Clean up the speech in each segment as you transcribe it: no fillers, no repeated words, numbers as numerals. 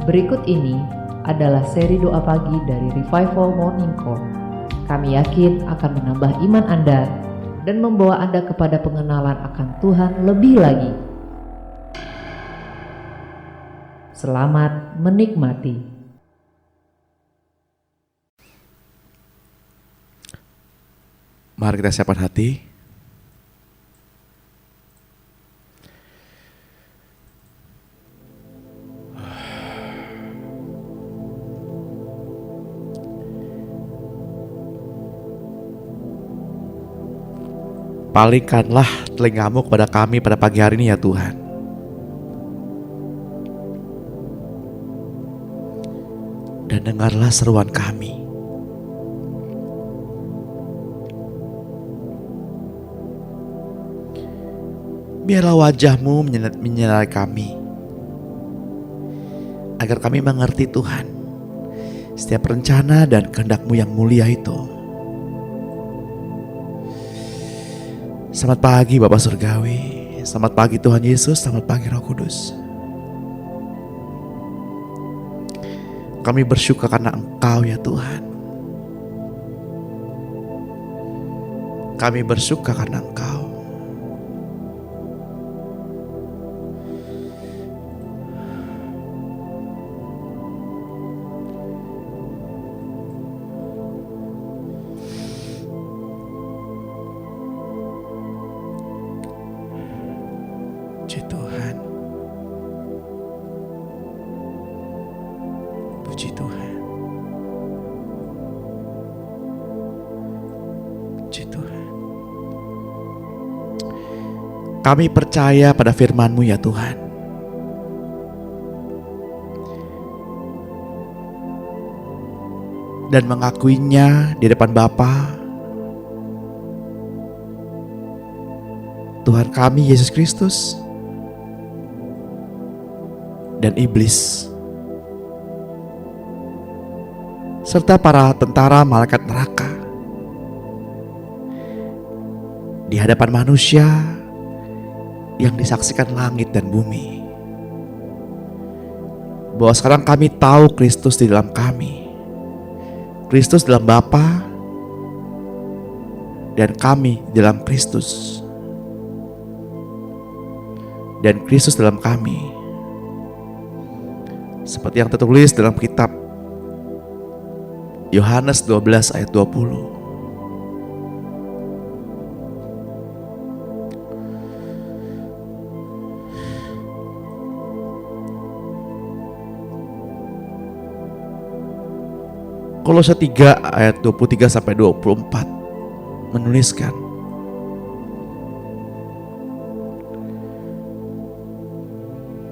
Berikut ini adalah seri doa pagi dari Revival Morning Call. Kami yakin akan menambah iman Anda dan membawa Anda kepada pengenalan akan Tuhan lebih lagi. Selamat menikmati. Mari kita siapkan hati. Palingkanlah telingamu kepada kami pada pagi hari ini ya Tuhan. Dan dengarlah seruan kami. Biarlah wajah-Mu menyinari kami, agar kami mengerti Tuhan setiap rencana dan kehendak-Mu yang mulia itu. Selamat pagi Bapa Surgawi, selamat pagi Tuhan Yesus, selamat pagi Roh Kudus. Kami bersyukur karena Engkau ya Tuhan. Kami bersyukur karena Engkau. Puji Tuhan. Puji Tuhan. Puji Tuhan. Kami percaya pada firman-Mu ya Tuhan. Dan mengakuinya di depan Bapa, Tuhan kami Yesus Kristus, dan iblis, serta para tentara malaikat neraka di hadapan manusia yang disaksikan langit dan bumi, bahwa sekarang kami tahu Kristus di dalam kami, Kristus dalam Bapa, dan kami di dalam Kristus, dan Kristus dalam kami. Seperti yang tertulis dalam kitab Yohanes 12 ayat 20. Kolose 3 ayat 23 sampai 24 menuliskan,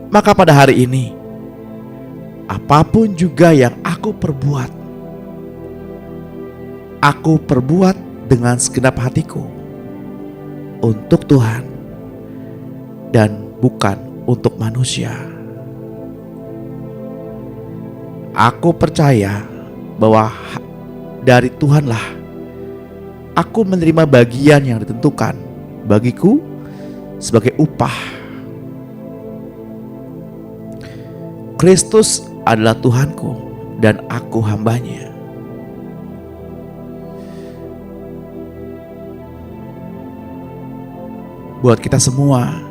maka pada hari ini apapun juga yang aku perbuat dengan segenap hatiku untuk Tuhan dan bukan untuk manusia. Aku percaya bahwa dari Tuhanlah aku menerima bagian yang ditentukan bagiku sebagai upah. Kristus adalah Tuhanku dan aku hambanya. Buat kita semua,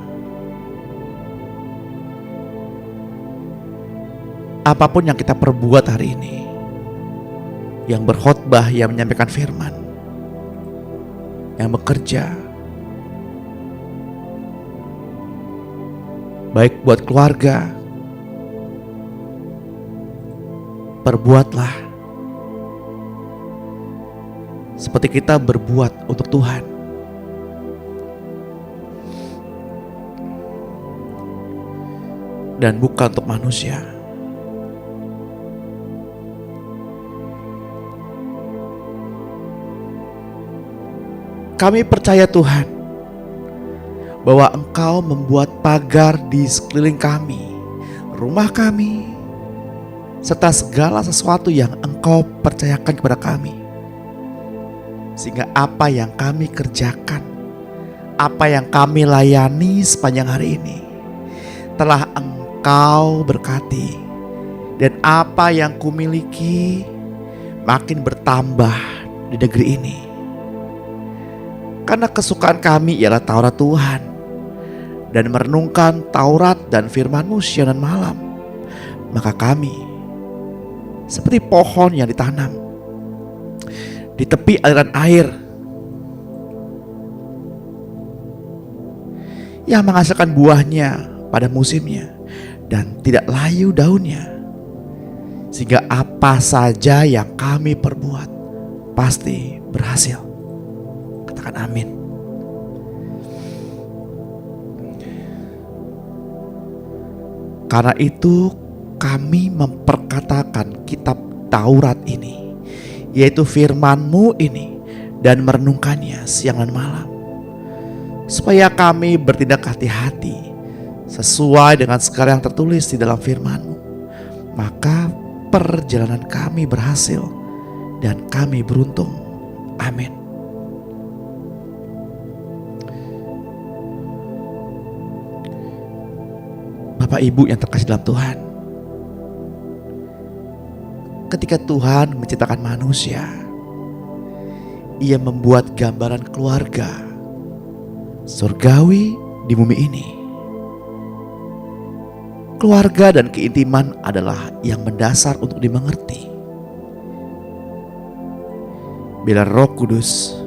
apapun yang kita perbuat hari ini, yang berkhotbah, yang menyampaikan firman, yang bekerja, baik buat keluarga, perbuatlah seperti kita berbuat untuk Tuhan. Dan bukan untuk manusia. Kami percaya Tuhan bahwa Engkau membuat pagar di sekeliling kami, rumah kami, serta segala sesuatu yang Engkau percayakan kepada kami. Sehingga apa yang kami kerjakan, apa yang kami layani sepanjang hari ini telah Engkau berkati Dan apa yang kumiliki makin bertambah di negeri ini. Karena kesukaan kami ialah Taurat Tuhan, dan merenungkan Taurat dan firman-Mu siang dan malam. Maka kami seperti pohon yang ditanam di tepi aliran air, yang menghasilkan buahnya pada musimnya dan tidak layu daunnya, sehingga apa saja yang kami perbuat pasti berhasil. Katakan amin. Karena itu kami memperkatakan kitab Taurat ini, yaitu firman-Mu ini, dan merenungkannya siang dan malam, supaya kami bertindak hati-hati sesuai dengan segala yang tertulis di dalam firman-Mu. Maka perjalanan kami berhasil dan kami beruntung. Amin. Bapak Ibu yang terkasih dalam Tuhan, ketika Tuhan menciptakan manusia, Ia membuat gambaran keluarga surgawi di bumi ini. Keluarga dan keintiman adalah yang mendasar untuk dimengerti. Bila Roh Kudus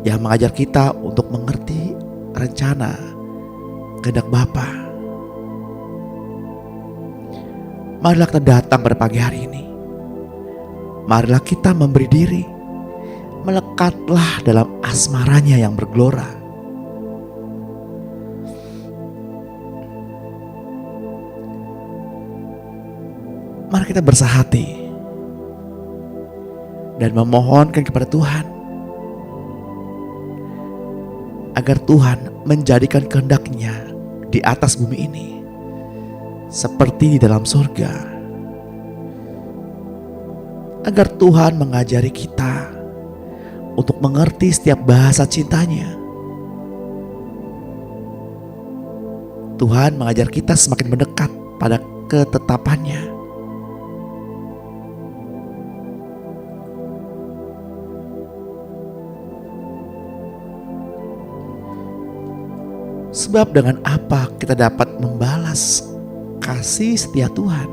yang mengajar kita untuk mengerti rencana kehendak Bapa, marilah kita datang pada pagi hari ini. Marilah kita memberi diri, melekatlah dalam asmaranya yang bergelora. Mari kita bersahati dan memohonkan kepada Tuhan agar Tuhan menjadikan kehendak-Nya di atas bumi ini seperti di dalam surga, agar Tuhan mengajari kita untuk mengerti setiap bahasa cintanya. Tuhan mengajar kita semakin mendekat pada ketetapannya. Sebab dengan apa kita dapat membalas kasih setia Tuhan?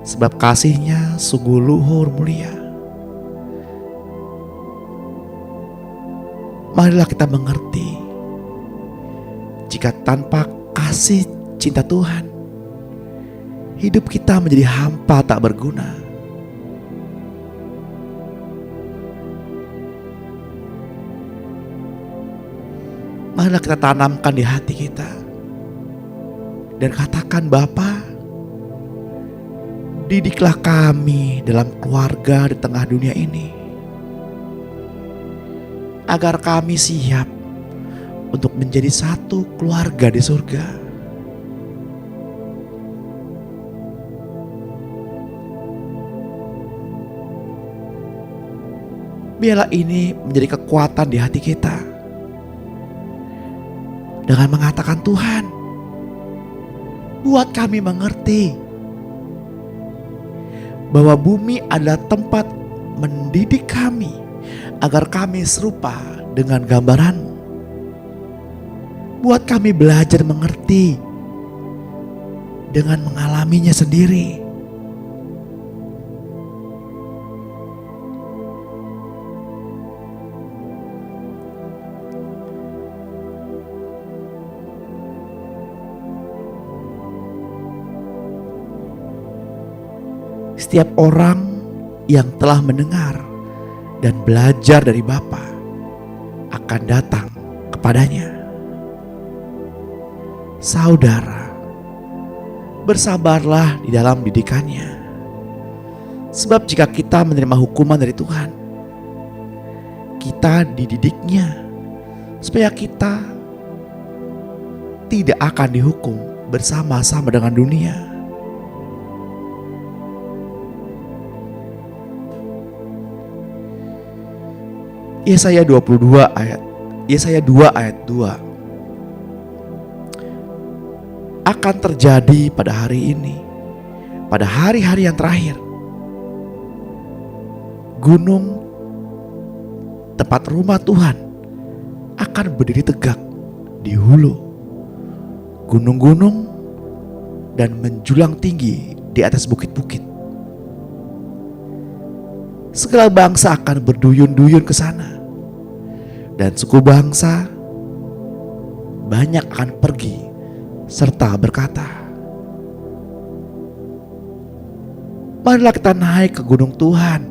Sebab kasih-Nya sungguh luhur mulia. Marilah kita mengerti, jika tanpa kasih cinta Tuhan, hidup kita menjadi hampa tak berguna. Marilah kita tanamkan di hati kita dan katakan, Bapa, didiklah kami dalam keluarga di tengah dunia ini, agar kami siap untuk menjadi satu keluarga di surga. Biarlah ini menjadi kekuatan di hati kita, dengan mengatakan, Tuhan, buat kami mengerti bahwa bumi adalah tempat mendidik kami agar kami serupa dengan gambaran-Mu. Buat kami belajar mengerti dengan mengalaminya sendiri. Setiap orang yang telah mendengar dan belajar dari Bapa akan datang kepadanya. Saudara, bersabarlah di dalam didikannya. Sebab jika kita menerima hukuman dari Tuhan, kita dididiknya supaya kita tidak akan dihukum bersama-sama dengan dunia. Yesaya 2 ayat 2. akan terjadi pada hari ini, pada hari-hari yang terakhir. Gunung tempat rumah Tuhan akan berdiri tegak di hulu gunung-gunung dan menjulang tinggi di atas bukit-bukit. Segala bangsa akan berduyun-duyun ke sana, dan suku bangsa banyak akan pergi serta berkata, marilah kita naik ke gunung Tuhan,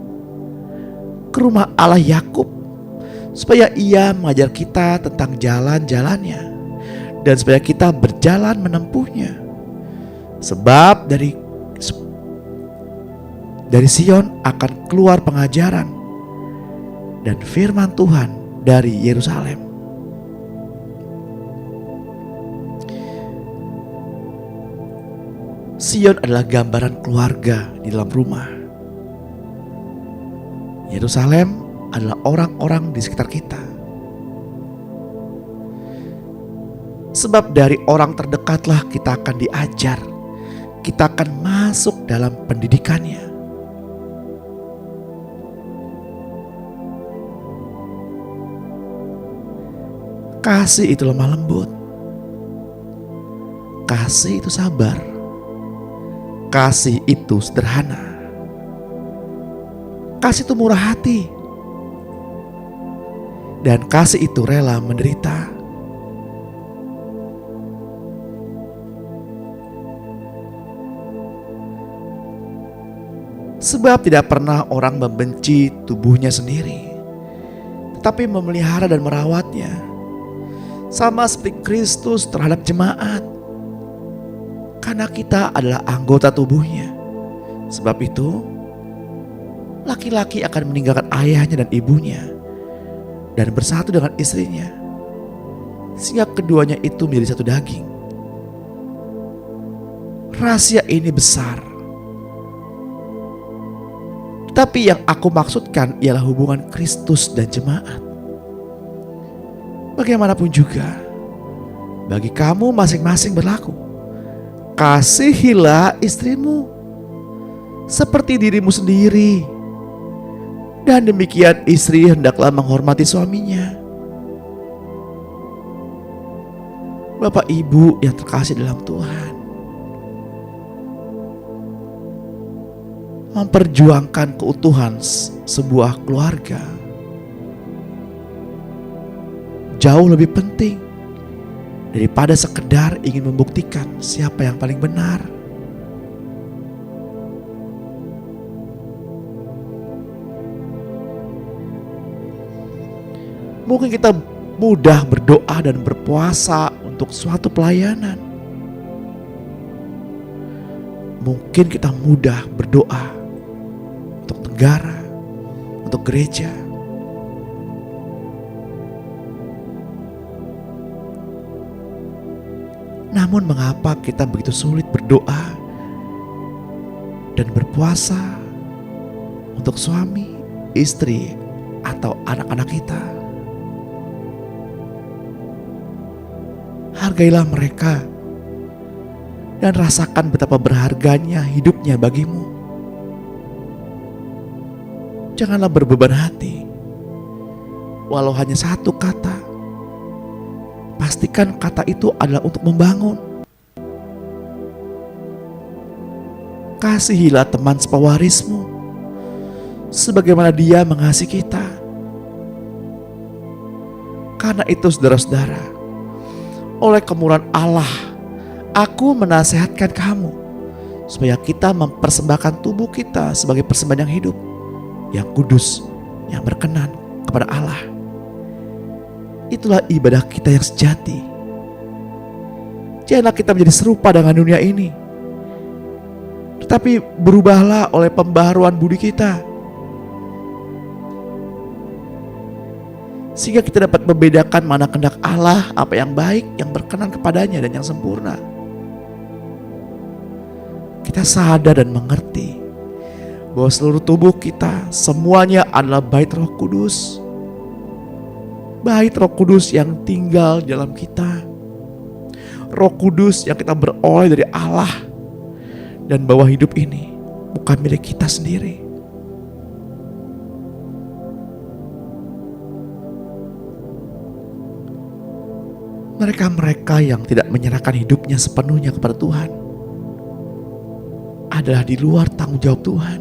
ke rumah Allah Yakub, supaya Ia mengajar kita tentang jalan-jalannya, dan supaya kita berjalan menempuhnya. Sebab dari Sion akan keluar pengajaran dan firman Tuhan dari Yerusalem. Sion adalah gambaran keluarga di dalam rumah. Yerusalem adalah orang-orang di sekitar kita. Sebab dari orang terdekatlah kita akan diajar, kita akan masuk dalam pendidikannya. Kasih itu lemah lembut, kasih itu sabar, kasih itu sederhana, kasih itu murah hati, dan kasih itu rela menderita. Sebab tidak pernah orang membenci tubuhnya sendiri, tetapi memelihara dan merawatnya, sama seperti Kristus terhadap jemaat, karena kita adalah anggota tubuhnya. Sebab itu, laki-laki akan meninggalkan ayahnya dan ibunya dan bersatu dengan istrinya, sehingga keduanya itu menjadi satu daging. Rahasia ini besar, tapi yang aku maksudkan ialah hubungan Kristus dan jemaat. Bagaimanapun juga, bagi kamu masing-masing berlaku, kasihilah istrimu seperti dirimu sendiri, dan demikian istri hendaklah menghormati suaminya. Bapak Ibu yang terkasih dalam Tuhan, memperjuangkan keutuhan sebuah keluarga jauh lebih penting daripada sekedar ingin membuktikan siapa yang paling benar. Mungkin kita mudah berdoa dan berpuasa untuk suatu pelayanan. Mungkin kita mudah berdoa untuk negara, untuk gereja. Namun mengapa kita begitu sulit berdoa dan berpuasa untuk suami, istri, atau anak-anak kita? Hargailah mereka dan rasakan betapa berharganya hidupnya bagimu. Janganlah berbeban hati, walau hanya satu kata. Pastikan kata itu adalah untuk membangun. Kasihilah teman sepewarismu sebagaimana dia mengasihi kita. Karena itu saudara-saudara, oleh kemurahan Allah, aku menasehatkan kamu supaya kita mempersembahkan tubuh kita sebagai persembahan yang hidup, yang kudus, yang berkenan kepada Allah. Itulah ibadah kita yang sejati. Janganlah kita menjadi serupa dengan dunia ini, tetapi berubahlah oleh pembaharuan budi kita, sehingga kita dapat membedakan mana kehendak Allah, apa yang baik, yang berkenan kepadanya, dan yang sempurna. Kita sadar dan mengerti bahwa seluruh tubuh kita semuanya adalah bait Roh Kudus. Bait Roh Kudus yang tinggal di dalam kita. Roh Kudus yang kita beroleh dari Allah, dan bahwa hidup ini bukan milik kita sendiri. Mereka-mereka yang tidak menyerahkan hidupnya sepenuhnya kepada Tuhan adalah di luar tanggung jawab Tuhan.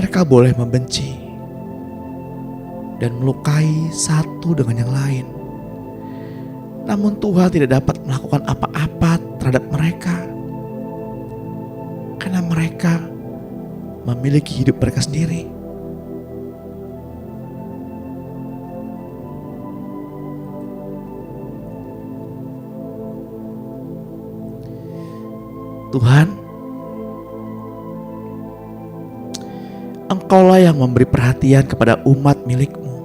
Mereka boleh membenci dan melukai satu dengan yang lain. Namun Tuhan tidak dapat melakukan apa-apa terhadap mereka, karena mereka memiliki hidup mereka sendiri. Tuhan, Engkaulah yang memberi perhatian kepada umat milik-Mu.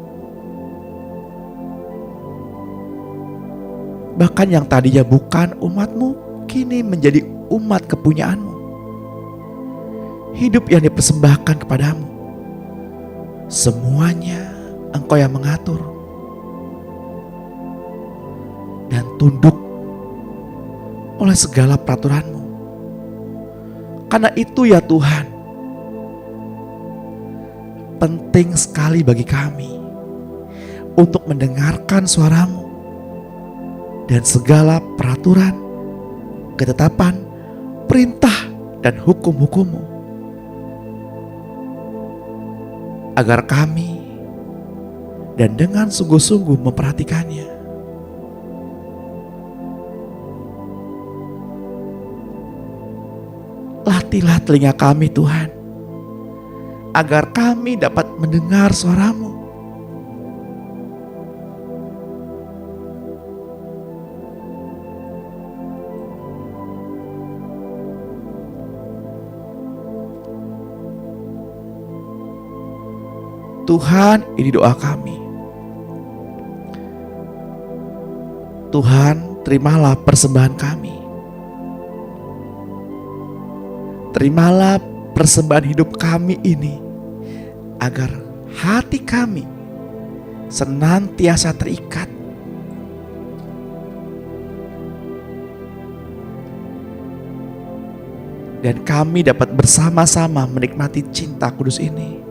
Bahkan yang tadinya bukan umat-Mu, kini menjadi umat kepunyaan-Mu. Hidup yang dipersembahkan kepadamu, semuanya Engkau yang mengatur dan tunduk oleh segala peraturan-Mu. Karena itu ya Tuhan, penting sekali bagi kami untuk mendengarkan suara-Mu dan segala peraturan, ketetapan, perintah, dan hukum-hukum-Mu, agar kami dan dengan sungguh-sungguh memperhatikannya. Latihlah telinga kami Tuhan, agar kami dapat mendengar suara-Mu. Tuhan, ini doa kami. Tuhan, terimalah persembahan kami. Terimalah persembahan hidup kami ini, agar hati kami senantiasa terikat dan kami dapat bersama-sama menikmati cinta kudus ini.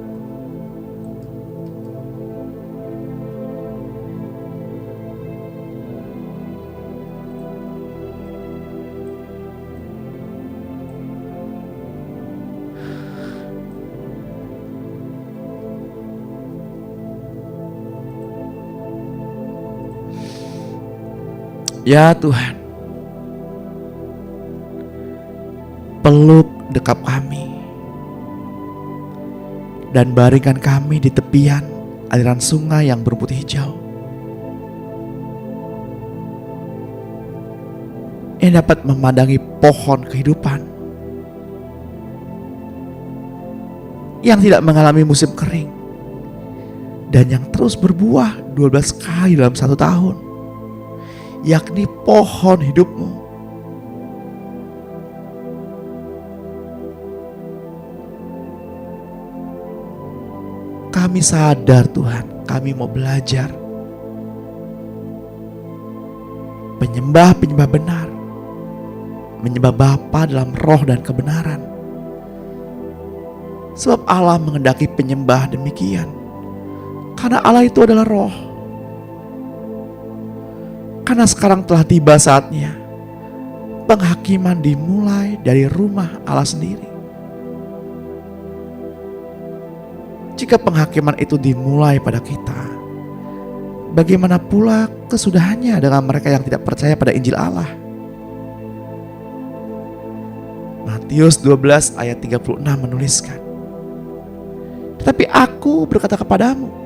Ya Tuhan, peluk dekap kami dan baringkan kami di tepian aliran sungai yang berputih hijau, yang dapat memandangi pohon kehidupan yang tidak mengalami musim kering dan yang terus berbuah 12 kali dalam 1 tahun, yakni pohon hidup-Mu. Kami sadar Tuhan, kami mau belajar penyembah-penyembah benar, menyembah Bapa dalam roh dan kebenaran. Sebab Allah menghendaki penyembah demikian, karena Allah itu adalah roh. Karena sekarang telah tiba saatnya penghakiman dimulai dari rumah Allah sendiri. Jika penghakiman itu dimulai pada kita, bagaimana pula kesudahannya dengan mereka yang tidak percaya pada Injil Allah? Matius 12 ayat 36 menuliskan, "Tetapi aku berkata kepadamu,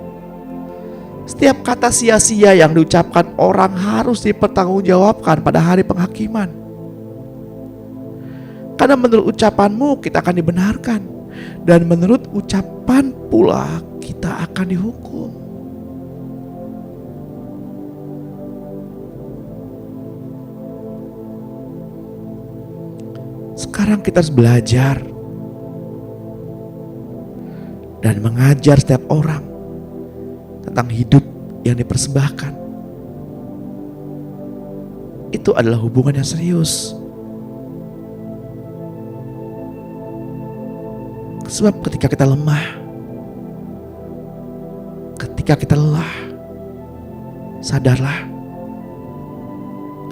setiap kata sia-sia yang diucapkan orang harus dipertanggungjawabkan pada hari penghakiman. Karena menurut ucapanmu kita akan dibenarkan, dan menurut ucapan pula kita akan dihukum." Sekarang kita harus belajar dan mengajar setiap orang tentang hidup yang dipersembahkan. Itu adalah hubungan yang serius. Sebab ketika kita lemah, ketika kita lelah, sadarlah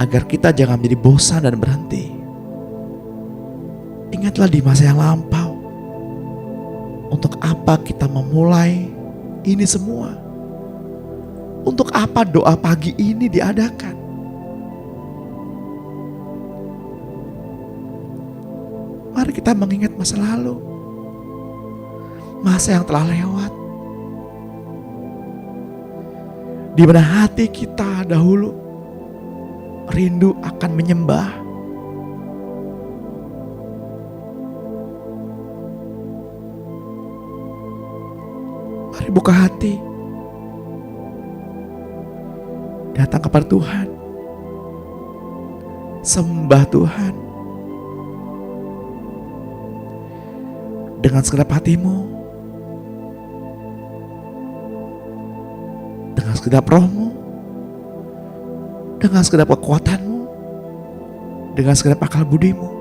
agar kita jangan menjadi bosan dan berhenti. Ingatlah di masa yang lampau, untuk apa kita memulai ini semua? Untuk apa doa pagi ini diadakan? Mari kita mengingat masa lalu, masa yang telah lewat, di mana hati kita dahulu rindu akan menyembah. Mari buka hati, datang kepada Tuhan, sembah Tuhan dengan segenap hatimu, dengan segenap rohmu, dengan segenap kekuatanmu, dengan segenap akal budimu.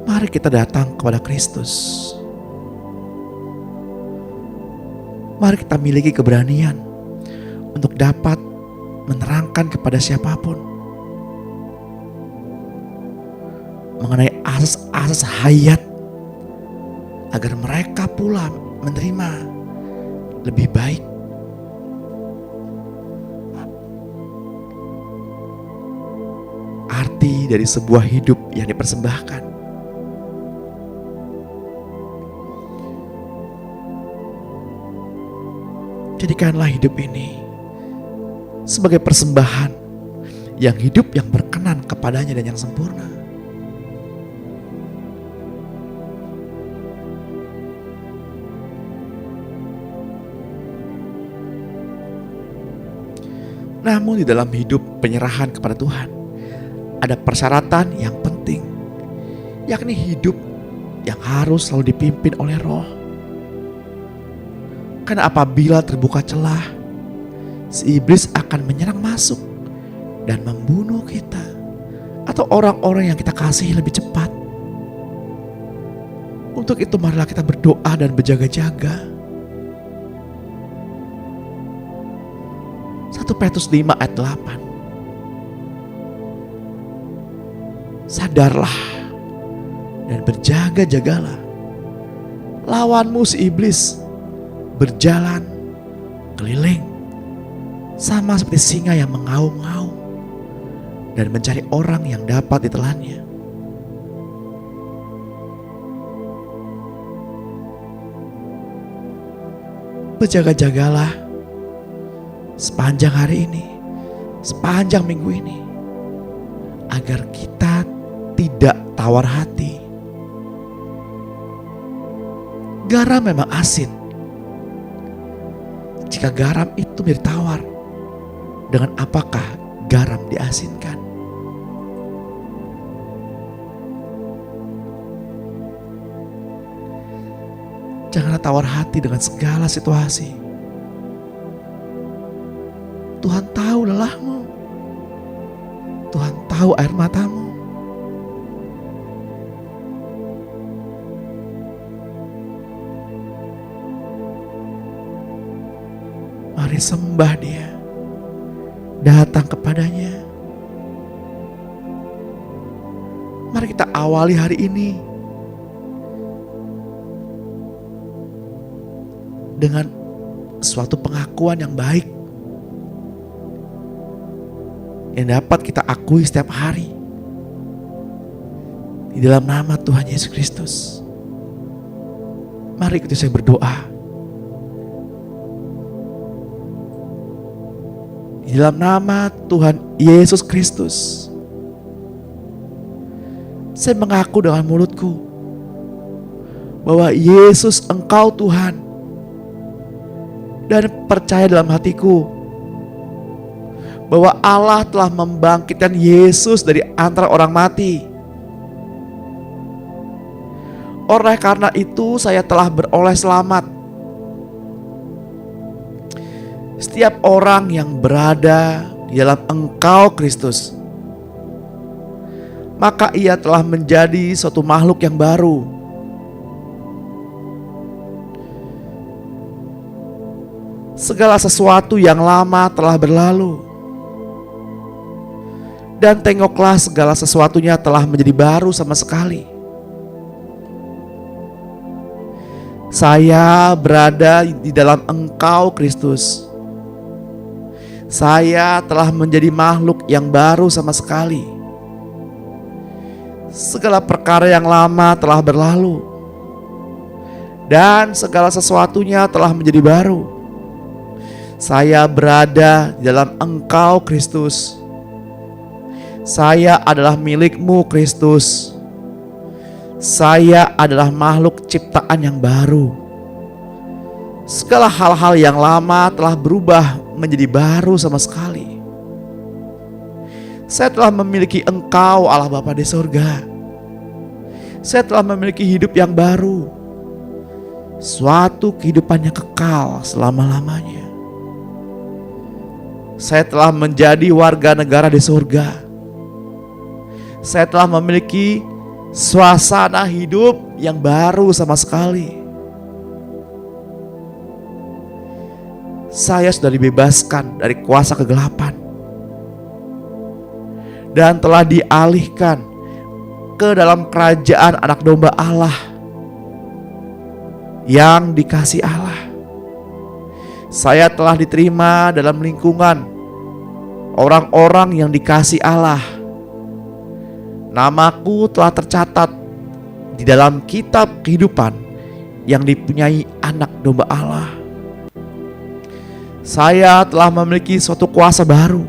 Mari kita datang kepada Kristus. Mari kita miliki keberanian untuk dapat menerangkan kepada siapapun mengenai asas-asas hayat, agar mereka pula menerima lebih baik. Arti dari sebuah hidup yang dipersembahkan. Jadikanlah hidup ini sebagai persembahan yang hidup yang berkenan kepadanya dan yang sempurna. Namun di dalam hidup penyerahan kepada Tuhan, ada persyaratan yang penting, yakni hidup yang harus selalu dipimpin oleh Roh. Karena apabila terbuka celah, si iblis akan menyerang masuk dan membunuh kita atau orang-orang yang kita kasihi lebih cepat. Untuk itu marilah kita berdoa dan berjaga-jaga. 1 Petrus 5 ayat 8. Sadarlah dan berjaga-jagalah. Lawanmu si iblis berjalan keliling sama seperti singa yang mengaum-ngaum dan mencari orang yang dapat ditelannya. Berjaga-jagalah sepanjang hari ini, sepanjang minggu ini, agar kita tidak tawar hati. Garam memang asin. Jika garam itu menjadi tawar, dengan apakah garam diasinkan? Janganlah tawar hati dengan segala situasi. Tuhan tahu lelahmu. Tuhan tahu air matamu. Mari sembah Dia, datang kepadanya. Mari kita awali hari ini dengan suatu pengakuan yang baik yang dapat kita akui setiap hari di dalam nama Tuhan Yesus Kristus. Mari ikuti saya berdoa. Di dalam nama Tuhan Yesus Kristus, saya mengaku dengan mulutku bahwa Yesus Engkau Tuhan, dan percaya dalam hatiku bahwa Allah telah membangkitkan Yesus dari antara orang mati. Oleh karena itu saya telah beroleh selamat. Setiap orang yang berada di dalam Engkau Kristus, maka ia telah menjadi suatu makhluk yang baru. Segala sesuatu yang lama telah berlalu, dan tengoklah segala sesuatunya telah menjadi baru sama sekali. Saya berada di dalam Engkau Kristus. Saya telah menjadi makhluk yang baru sama sekali. Segala perkara yang lama telah berlalu, dan segala sesuatunya telah menjadi baru. Saya berada di dalam Engkau Kristus. Saya adalah milik-Mu Kristus. Saya adalah makhluk ciptaan yang baru. Segala hal-hal yang lama telah berubah menjadi baru sama sekali. Saya telah memiliki Engkau Allah Bapa di surga. Saya telah memiliki hidup yang baru, suatu kehidupan yang kekal selama-lamanya. Saya telah menjadi warga negara di surga. Saya telah memiliki suasana hidup yang baru sama sekali. Saya sudah dibebaskan dari kuasa kegelapan dan telah dialihkan ke dalam kerajaan anak domba Allah yang dikasihi Allah. Saya telah diterima dalam lingkungan orang-orang yang dikasihi Allah. Namaku telah tercatat di dalam kitab kehidupan yang dipunyai anak domba Allah. Saya telah memiliki suatu kuasa baru.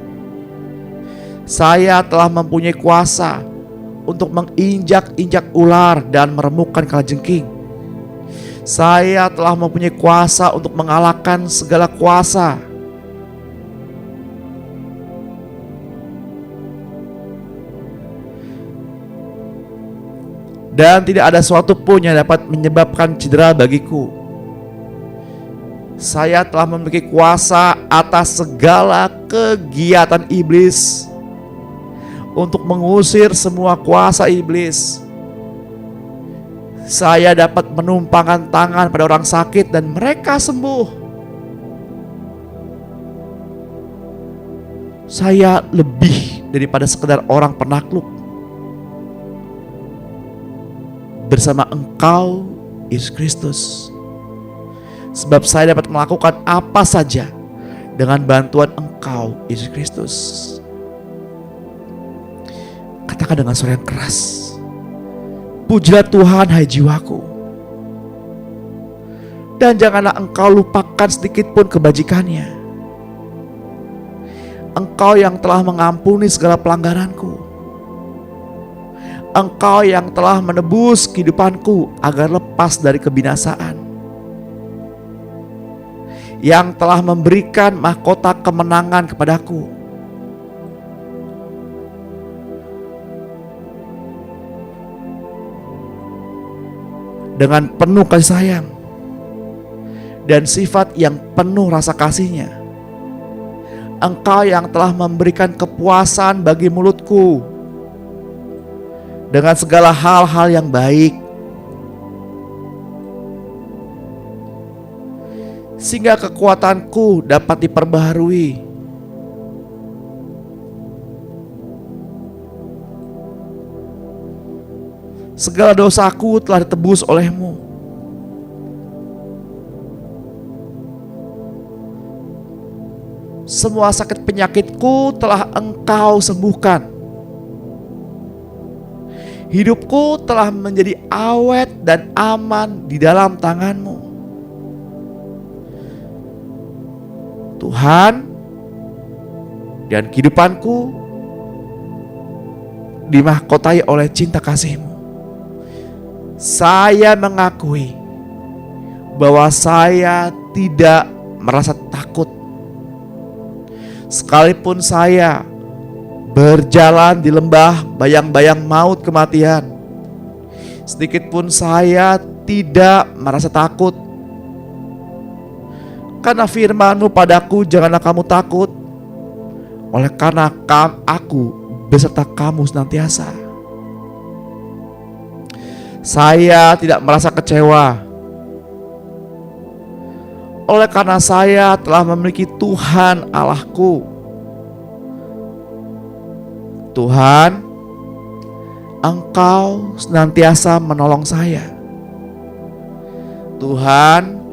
Saya telah mempunyai kuasa untuk menginjak-injak ular dan meremukkan kalajengking. Saya telah mempunyai kuasa untuk mengalahkan segala kuasa. Dan tidak ada suatu pun yang dapat menyebabkan cedera bagiku. Saya telah memiliki kuasa atas segala kegiatan iblis untuk mengusir semua kuasa iblis. Saya dapat menumpangkan tangan pada orang sakit dan mereka sembuh. Saya lebih daripada sekedar orang penakluk. Bersama Engkau, Yesus Kristus. Sebab saya dapat melakukan apa saja dengan bantuan Engkau, Yesus Kristus. Katakan dengan suara yang keras, pujilah Tuhan hai jiwaku. Dan janganlah engkau lupakan sedikit pun kebajikannya. Engkau yang telah mengampuni segala pelanggaranku. Engkau yang telah menebus kehidupanku agar lepas dari kebinasaan. Yang telah memberikan mahkota kemenangan kepadaku. Dengan penuh kasih sayang dan sifat yang penuh rasa kasihnya, Engkau yang telah memberikan kepuasan bagi mulutku dengan segala hal-hal yang baik, sehingga kekuatanku dapat diperbaharui. Segala dosaku telah ditebus oleh-Mu. Semua sakit penyakitku telah Engkau sembuhkan. Hidupku telah menjadi awet dan aman di dalam tangan-Mu. Tuhan, dan kehidupanku dimahkotai oleh cinta kasih-Mu. Saya mengakui bahwa saya tidak merasa takut. Sekalipun saya berjalan di lembah bayang-bayang maut kematian, sedikit pun saya tidak merasa takut. Karena firman-Mu padaku, janganlah kamu takut, oleh karena aku beserta kamu senantiasa. Saya tidak merasa kecewa, oleh karena saya telah memiliki Tuhan Allahku. Tuhan, Engkau senantiasa menolong saya. Tuhan,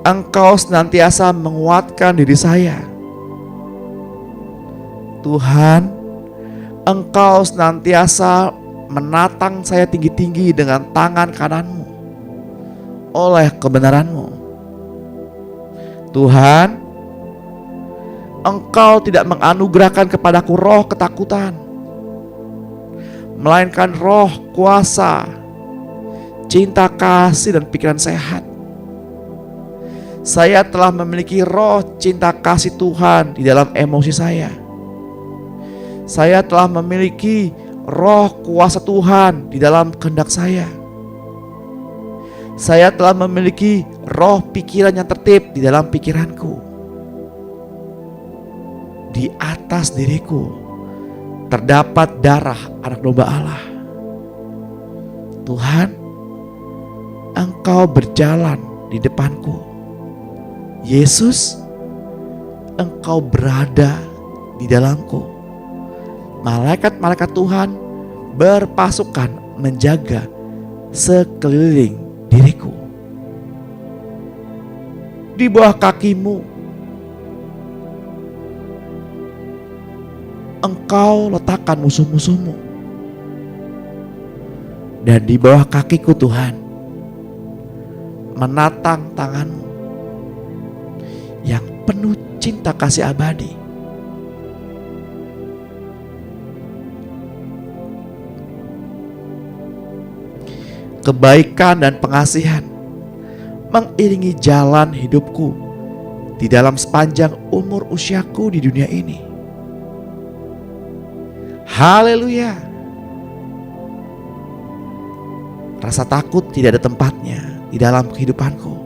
Engkau senantiasa menguatkan diri saya. Tuhan, Engkau senantiasa menatang saya tinggi-tinggi dengan tangan kanan-Mu oleh kebenaran-Mu. Tuhan, Engkau tidak menganugerahkan kepadaku roh ketakutan, melainkan roh kuasa, cinta kasih dan pikiran sehat. Saya telah memiliki roh cinta kasih Tuhan di dalam emosi saya. Saya telah memiliki roh kuasa Tuhan di dalam kehendak saya. Saya telah memiliki roh pikiran yang tertib di dalam pikiranku. Di atas diriku terdapat darah anak domba Allah. Tuhan, Engkau berjalan di depanku. Yesus, Engkau berada di dalamku. Malaikat-malaikat Tuhan berpasukan menjaga sekeliling diriku. Di bawah kaki-Mu Engkau letakkan musuh-musuh-Mu. Dan di bawah kakiku Tuhan, menatang tangan-Mu yang penuh cinta kasih abadi. Kebaikan dan pengasihan mengiringi jalan hidupku di dalam sepanjang umur usiaku di dunia ini. Haleluya. Rasa takut tidak ada tempatnya di dalam kehidupanku.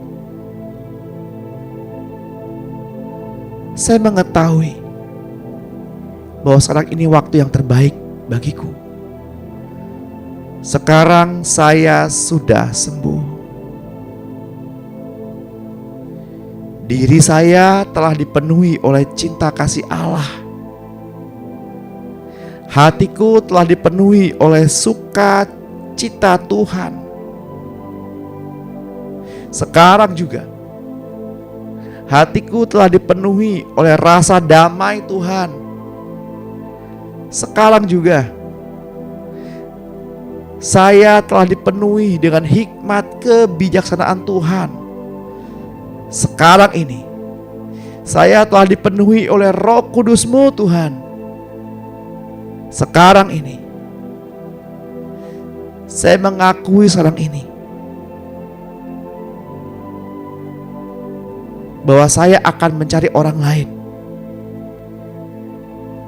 Saya mengetahui bahwa sekarang ini waktu yang terbaik bagiku. Sekarang saya sudah sembuh. Diri saya telah dipenuhi oleh cinta kasih Allah. Hatiku telah dipenuhi oleh sukacita Tuhan. Sekarang juga hatiku telah dipenuhi oleh rasa damai Tuhan. Sekarang juga saya telah dipenuhi dengan hikmat kebijaksanaan Tuhan. Sekarang ini saya telah dipenuhi oleh Roh Kudus-Mu Tuhan. Sekarang ini saya mengakui sekarang ini bahwa saya akan mencari orang lain,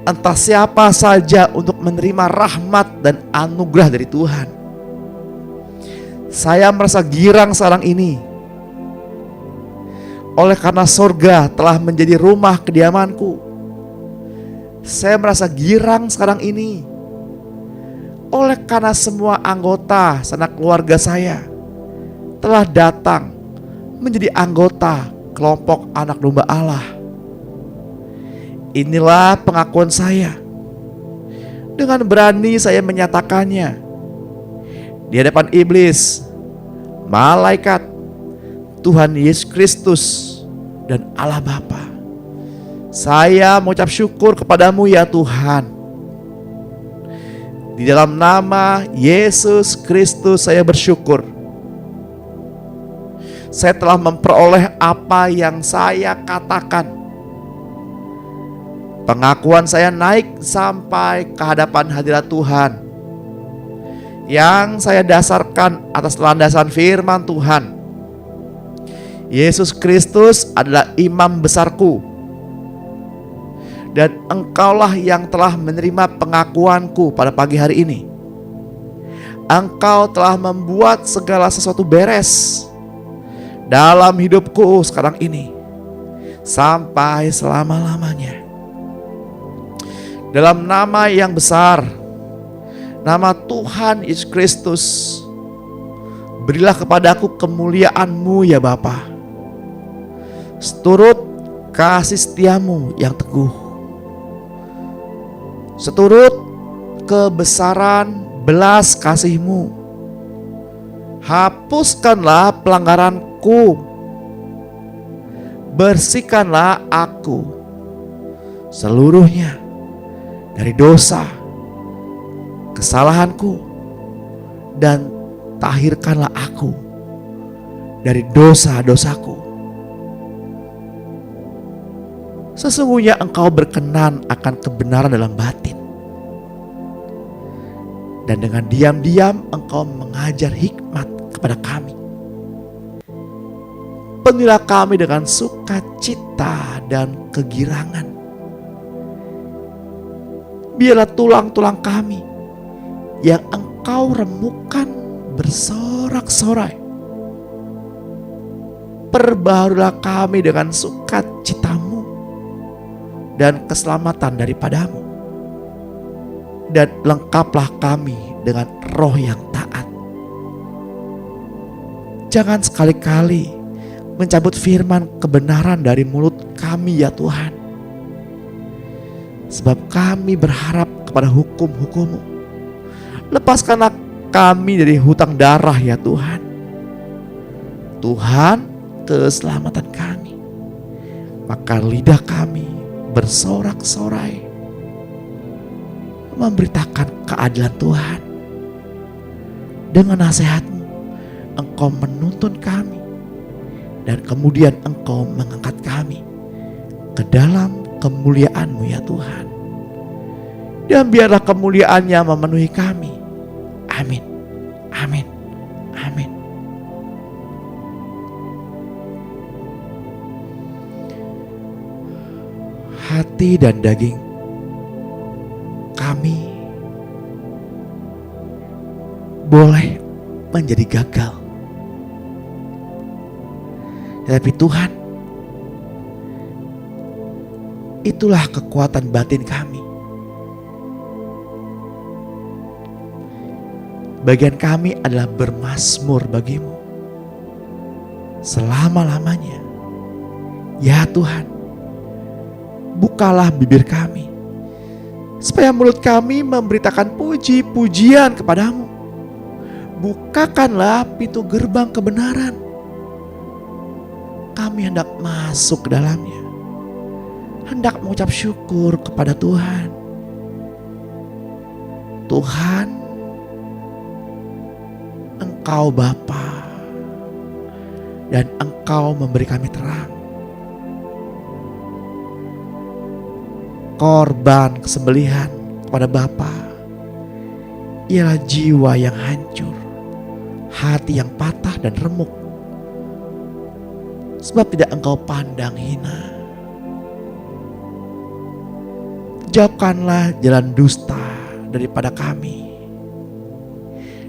entah siapa saja, untuk menerima rahmat dan anugerah dari Tuhan. Saya merasa girang sekarang ini oleh karena sorga telah menjadi rumah kediamanku. Saya merasa girang sekarang ini oleh karena semua anggota sanak keluarga saya telah datang menjadi anggota kelompok anak domba Allah. Inilah pengakuan saya. Dengan berani saya menyatakannya di hadapan iblis, malaikat, Tuhan Yesus Kristus, dan Allah Bapa. Saya mengucap syukur kepadamu ya Tuhan. Di dalam nama Yesus Kristus saya bersyukur. Saya telah memperoleh apa yang saya katakan. Pengakuan saya naik sampai ke hadapan hadirat Tuhan yang saya dasarkan atas landasan firman Tuhan. Yesus Kristus adalah imam besarku, dan Engkaulah yang telah menerima pengakuanku pada pagi hari ini. Engkau telah membuat segala sesuatu beres dalam hidupku sekarang ini sampai selama-lamanya. Dalam nama yang besar, nama Tuhan Yesus Kristus, berilah kepadaku kemuliaan-Mu ya Bapa, seturut kasih setiamu yang teguh, seturut kebesaran belas kasih-Mu. Hapuskanlah pelanggaranku, bersihkanlah aku seluruhnya dari dosa, kesalahanku, dan tahirkanlah aku dari dosa-dosaku. Sesungguhnya Engkau berkenan akan kebenaran dalam batin, dan dengan diam-diam Engkau mengajar hikmat kepada kami. Penuhilah kami dengan sukacita dan kegirangan. Biarlah tulang-tulang kami yang Engkau remukkan bersorak-sorai. Perbaharulah kami dengan sukacita-Mu dan keselamatan daripadamu. Dan lengkaplah kami dengan roh yang taat. Jangan sekali-kali mencabut firman kebenaran dari mulut kami ya Tuhan. Sebab kami berharap kepada hukum-hukum-Mu. Lepaskanlah kami dari hutang darah ya Tuhan. Tuhan, keselamatan kami. Maka lidah kami bersorak-sorai memberitakan keadilan Tuhan. Dengan nasihat-Mu Engkau menuntun kami, dan kemudian Engkau mengangkat kami ke dalam kemuliaan-Mu ya Tuhan. Dan biarlah kemuliaan-Nya memenuhi kami. Amin. Amin. Amin. Hati dan daging kami boleh menjadi gagal, tetapi Tuhan, itulah kekuatan batin kami. Bagian kami adalah bermazmur bagi-Mu selama-lamanya. Ya Tuhan, bukalah bibir kami, supaya mulut kami memberitakan puji-pujian kepada-Mu. Bukakanlah pintu gerbang kebenaran. Kami hendak masuk ke dalamnya, hendak mengucap syukur kepada Tuhan. Tuhan, Engkau Bapa, dan Engkau memberi kami terang. Korban kesembelihan kepada Bapa ialah jiwa yang hancur, hati yang patah dan remuk, sebab tidak Engkau pandang hina. Jauhkanlah jalan dusta daripada kami,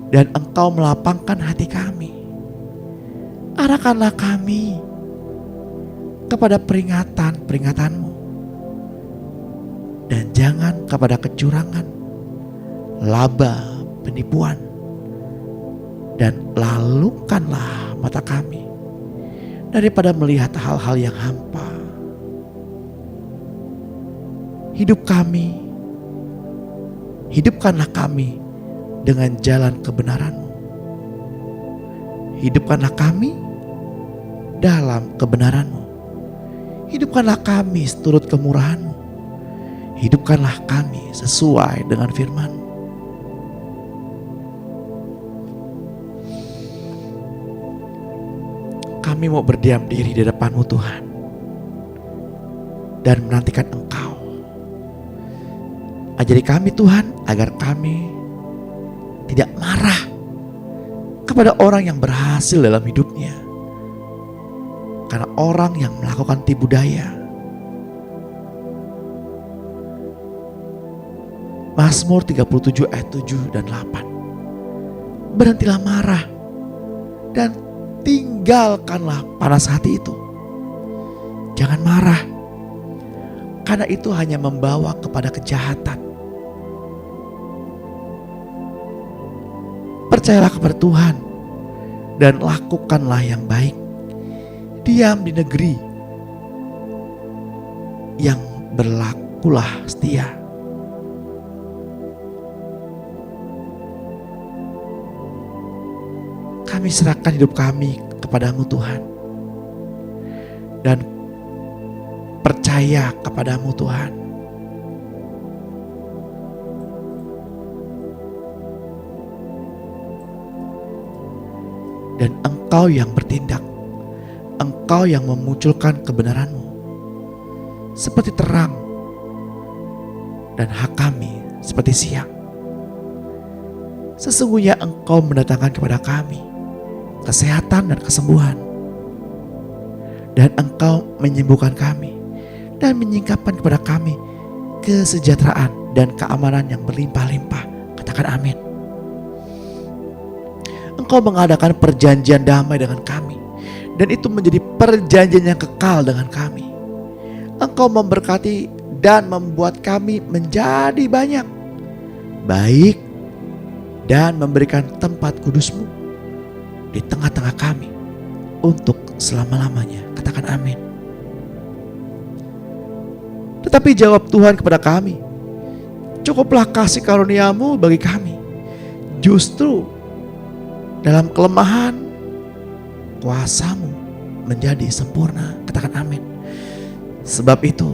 dan Engkau melapangkan hati kami. Arahkanlah kami kepada peringatan-peringatan-Mu, dan jangan kepada kecurangan, laba, penipuan. Dan lalungkanlah mata kami daripada melihat hal-hal yang hampa. Hidupkanlah kami dengan jalan kebenaran-Mu. Hidupkanlah kami dalam kebenaran-Mu. Hidupkanlah kami seturut kemurahan-Mu. Hidupkanlah kami sesuai dengan firman-Mu. Kami mau berdiam diri di depan-Mu Tuhan, dan menantikan Engkau. Ajari kami Tuhan, agar kami tidak marah kepada orang yang berhasil dalam hidupnya karena orang yang melakukan tipu daya. Mazmur 37 ayat 7 dan 8. Berhentilah marah dan tinggalkanlah panas hati itu. Jangan marah, karena itu hanya membawa kepada kejahatan. Percayalah kepada Tuhan dan lakukanlah yang baik. Diam di negeri yang berlakulah setia. Kami serahkan hidup kami kepadamu Tuhan, dan percaya kepadamu Tuhan. Dan Engkau yang bertindak, Engkau yang memunculkan kebenaran-Mu seperti terang, dan hak kami seperti siang. Sesungguhnya Engkau mendatangkan kepada kami kesehatan dan kesembuhan, dan Engkau menyembuhkan kami dan menyingkapkan kepada kami kesejahteraan dan keamanan yang berlimpah-limpah. Katakan amin. Engkau mengadakan perjanjian damai dengan kami, dan itu menjadi perjanjian yang kekal dengan kami. Engkau memberkati dan membuat kami menjadi banyak, baik, dan memberikan tempat kudus-Mu di tengah-tengah kami untuk selama-lamanya. Katakan amin. Tetapi jawab Tuhan kepada kami, cukuplah kasih karunia-Mu bagi kami. Justru dalam kelemahan kuasa-Mu menjadi sempurna. Katakan amin. Sebab itu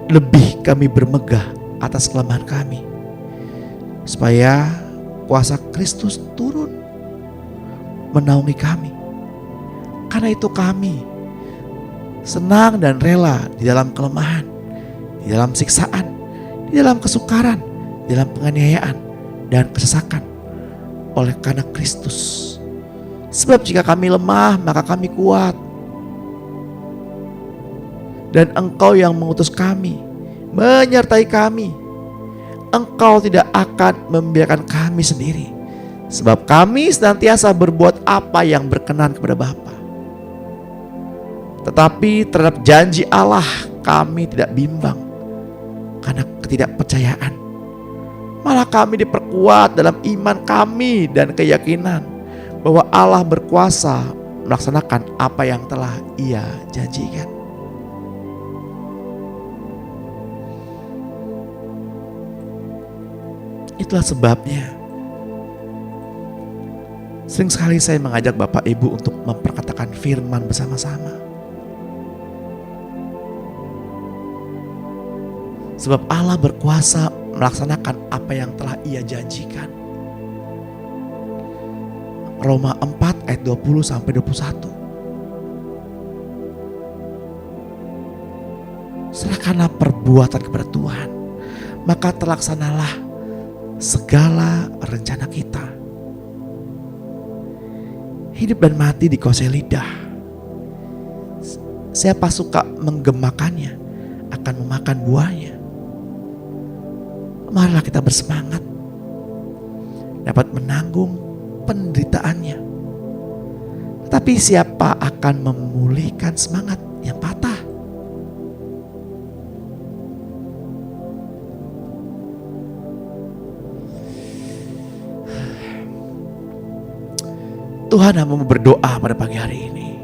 lebih kami bermegah atas kelemahan kami, supaya kuasa Kristus turun menaungi kami. Karena itu kami senang dan rela di dalam kelemahan, di dalam siksaan, di dalam kesukaran, di dalam penganiayaan dan kesesakan oleh karena Kristus. Sebab jika kami lemah, maka kami kuat. Dan Engkau yang mengutus kami, menyertai kami. Engkau tidak akan membiarkan kami sendiri, sebab kami senantiasa berbuat apa yang berkenan kepada Bapa. Tetapi terhadap janji Allah kami tidak bimbang karena ketidakpercayaan. Malah kami diperkuat dalam iman kami dan keyakinan bahwa Allah berkuasa melaksanakan apa yang telah Ia janjikan. Itulah sebabnya sering sekali saya mengajak Bapak Ibu untuk memperkatakan firman bersama-sama. Sebab Allah berkuasa melaksanakan apa yang telah Ia janjikan. Roma 4 ayat 20 sampai 21. Serahkanlah perbuatan kepada Tuhan, maka terlaksanalah segala rencana kita. Hidup dan mati dikuasai lidah. Siapa suka menggemakannya akan memakan buahnya. Marilah kita bersemangat dapat menanggung penderitaannya. Tetapi siapa akan memulihkan semangat yang patah? Tuhan hamba berdoa pada pagi hari ini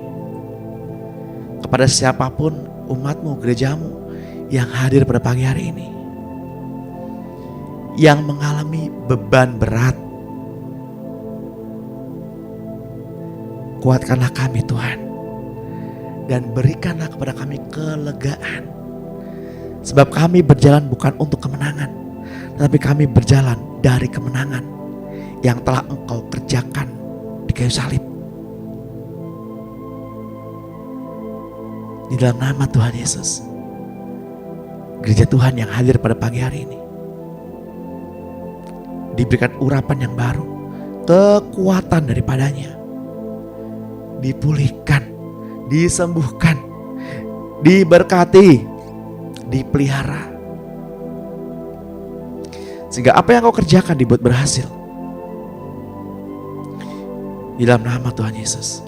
kepada siapapun umat-Mu, gereja-Mu yang hadir pada pagi hari ini, yang mengalami beban berat. Kuatkanlah kami Tuhan, dan berikanlah kepada kami kelegaan. Sebab kami berjalan bukan untuk kemenangan, tetapi kami berjalan dari kemenangan yang telah Engkau kerjakan di kayu salib. Di dalam nama Tuhan Yesus, gereja Tuhan yang hadir pada pagi hari ini diberikan urapan yang baru, kekuatan daripadanya, dipulihkan, disembuhkan, diberkati, dipelihara. Sehingga apa yang kau kerjakan dibuat berhasil. Di dalam nama Tuhan Yesus.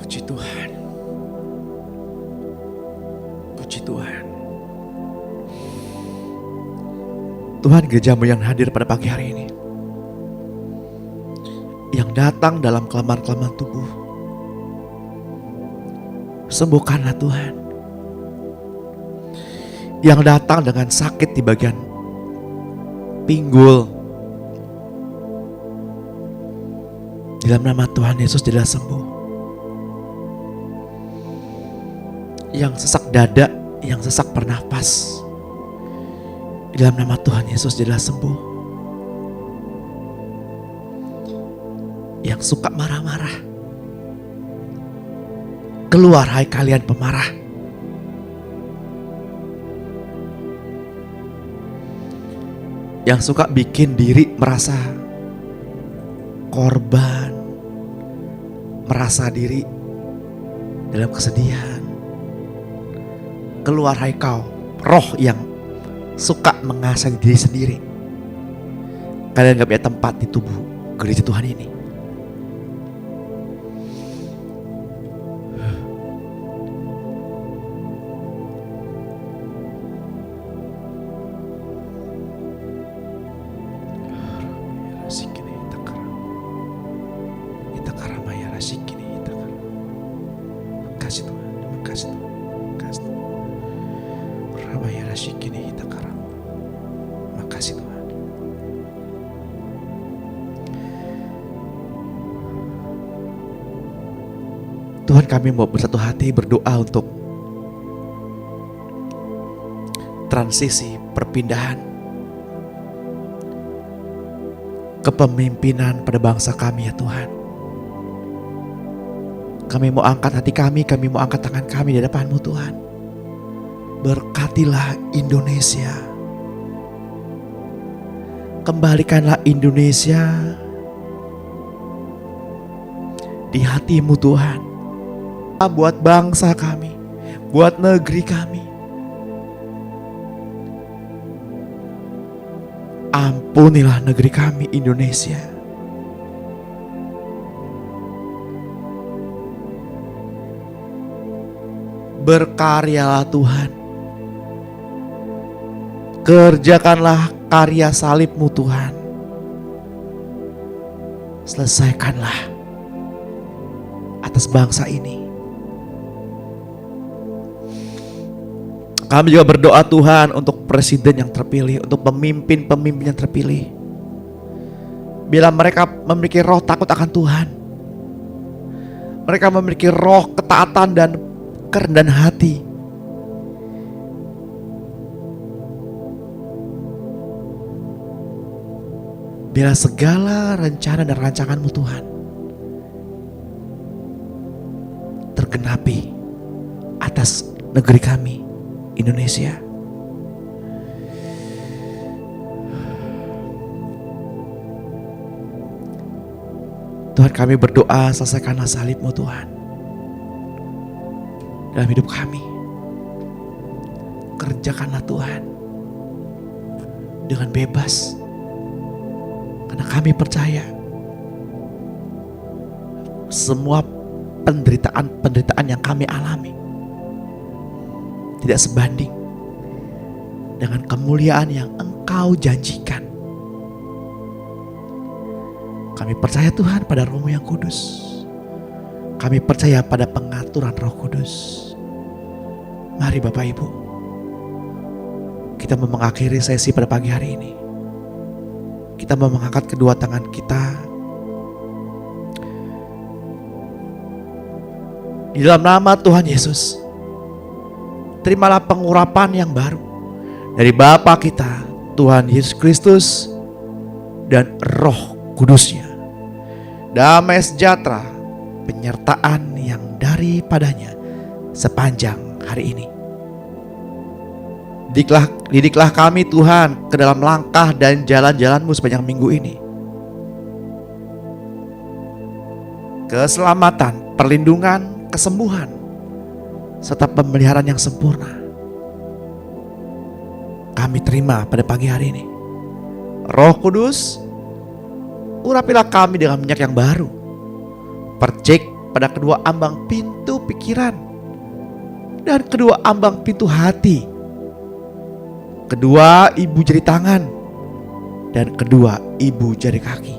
Puji Tuhan. Puji Tuhan. Tuhan, gerejamu yang hadir pada pagi hari ini, yang datang dalam kelemahan-kelemahan tubuh, sembuhkanlah Tuhan. Yang datang dengan sakit di bagian pinggul, di dalam nama Tuhan Yesus jadilah sembuh. Yang sesak dada, yang sesak bernafas, di dalam nama Tuhan Yesus jadilah sembuh. Yang suka marah-marah, keluar hai kalian pemarah. Yang suka bikin diri merasa korban, merasa diri dalam kesedihan, keluar hai kau roh yang suka mengasah diri sendiri. Kalian gak punya tempat di tubuh gereja Tuhan ini. Kasih Tuhan, terima kasih Tuhan. Makasih Tuhan. Tuhan, kami mau bersatu hati berdoa untuk transisi perpindahan kepemimpinan pada bangsa kami ya Tuhan. Kami mau angkat hati kami mau angkat tangan kami di hadapan-Mu Tuhan. Berkatilah Indonesia. Kembalikanlah Indonesia di hati-Mu Tuhan. Buat bangsa kami, buat negeri kami. Ampunilah negeri kami Indonesia. Berkaryalah Tuhan. Kerjakanlah karya salib-Mu Tuhan. Selesaikanlah atas bangsa ini. Kami juga berdoa Tuhan untuk presiden yang terpilih, untuk pemimpin-pemimpin yang terpilih. Bila mereka memiliki roh takut akan Tuhan, mereka memiliki roh ketaatan dan kerendahan hati, bila segala rencana dan rancangan-Mu Tuhan tergenapi atas negeri kami Indonesia. Tuhan, kami berdoa selesaikanlah salib-Mu Tuhan dalam hidup kami. Kerjakanlah Tuhan dengan bebas, karena kami percaya semua penderitaan yang kami alami tidak sebanding dengan kemuliaan yang Engkau janjikan. Kami percaya Tuhan pada Roh-Mu yang kudus. Kami percaya pada pengaturan Roh Kudus. Mari Bapak Ibu, kita mau mengakhiri sesi pada pagi hari ini. Kita mau mengangkat kedua tangan kita di dalam nama Tuhan Yesus. terimalah pengurapan yang baru dari Bapa kita, Tuhan Yesus Kristus, dan Roh Kudusnya. Damai sejahtera, penyertaan yang daripadanya sepanjang hari ini. Didiklah kami Tuhan ke dalam langkah dan jalan-jalan-Mu sepanjang minggu ini. Keselamatan, perlindungan, kesembuhan, serta pemeliharaan yang sempurna kami terima pada pagi hari ini. Roh Kudus, urapilah kami dengan minyak yang baru. Percik pada kedua ambang pintu pikiran dan kedua ambang pintu hati, kedua ibu jari tangan dan kedua ibu jari kaki.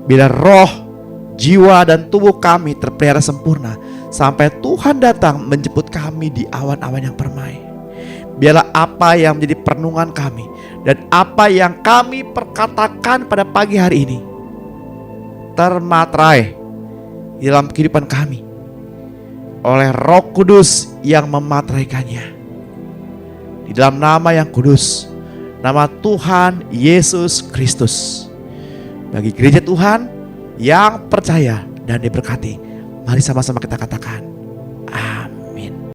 Bila roh, jiwa dan tubuh kami terpelihara sempurna sampai Tuhan datang menjemput kami di awan-awan yang permai. Biarlah apa yang menjadi perenungan kami dan apa yang kami perkatakan pada pagi hari ini termaterai di dalam kehidupan kami oleh Roh Kudus yang memateraikannya. Di dalam nama yang kudus, nama Tuhan Yesus Kristus. Bagi gereja Tuhan yang percaya dan diberkati, mari sama-sama kita katakan amin.